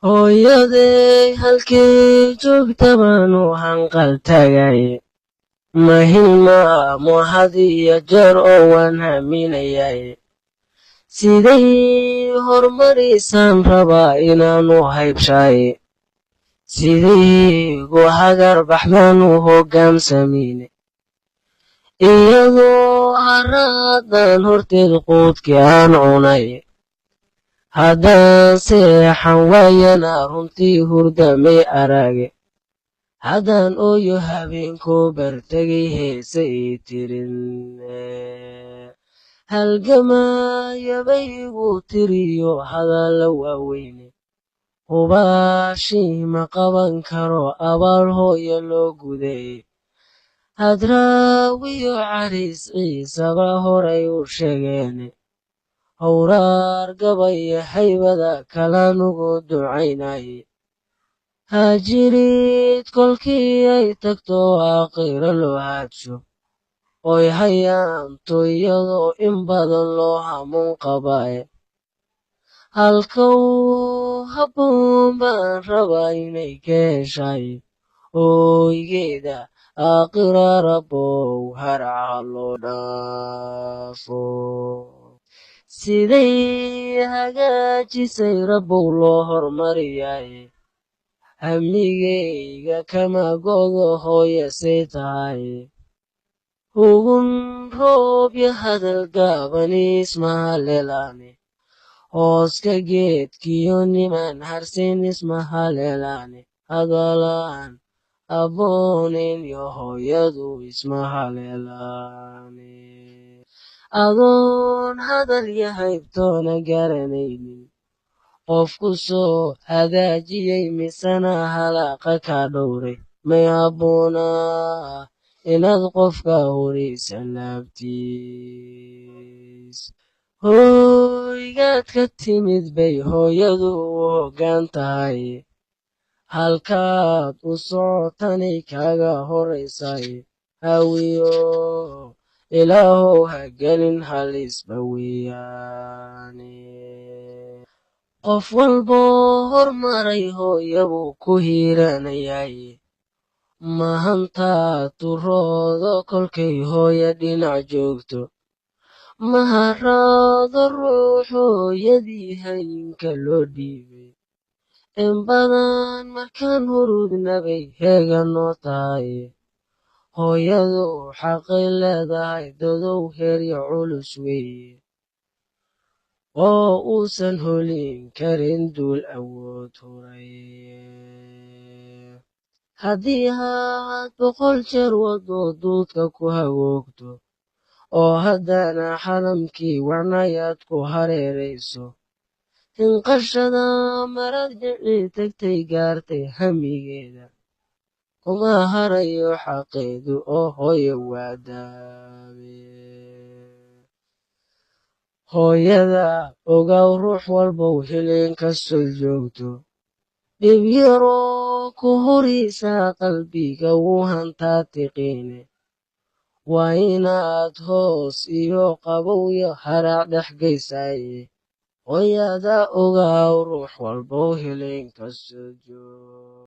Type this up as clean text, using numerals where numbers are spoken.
hooyaday halkii joogta baanu hanqal tagay ma hilmaamo had iyo jeer oo waan haminayay siday hormarisaan rabaa inaanu haybshay sidaygu hagar baxbaanu hoggaamsamiine iyadoo haraadan horteed quudkii aan cunay haddaan seexan waayana runtii hurdamay arage haddaan ooyo habeenkoo bartegay heese ii tirin halgamayabaygu tiriyo hadalla waaweyne hubaashii ma qaban karo abaal hooya loo guday hadraawiyo cariis ciisaba horay u sheegeene howraar gabaya haybada kalanugu ducaynaye hajirid kolkii ay tagto aakhiro loo haadsho oy hayaanto iyadoo in badan loo hamuun qabaaye halkow habboon baan rabaa inay ka heshay ooygeeda aakhira rabbow haraca loo dhaafo siday hagaajisay rabbow loo hormariyay hamigayga kama godo hooya say tahay hugun roob yo hadal gaabani ismahaleelaane hooska geedkiyo niman harsin ismahaleelaane hadalaan abboonin yo hooyadu ismahaleelaane adoon hadal yo haybtoona garanaynin qofku soo hagaajiyey misana halaaqa kaa dhowray may habboonaa inaad qofka horaysa laabtiis hooygaad ka timid bay hooyadu u hoggaan tahay halkaad u socotanay kaaga horaysay hawiyo ilaahow ha gelin halisba weeyaane qof walboo hormaray hooyabuu ku hiiranayay mahantaa turoodo kolkay hooya dhinac joogto maharaado ruux hooyadii hayinka loo dhiibay in badan markaan hurudnabay heega noo tahay hooyadu xaqay leedahay dadow heerya culus weeye oo uusan holin karin duul awood huray haddii aad 100 jeer wado duudka ku hagoogto oo haddana xaramkii wacnayaad ku hareerayso hinqashada marad dhici tagtay gaartay hamigeeda kuma harayo xaqeedu oo hooya waadaabe hooyada ogaw ruux walbow hilin kastoo joogto dhib yaroo ku huraysaa qalbiga wuu hantaa tiqiine waa inaad hoos iyo qabow iyo haraac dhex gaysaye hooyada ogaw ruux walbow hilin kastoo joogto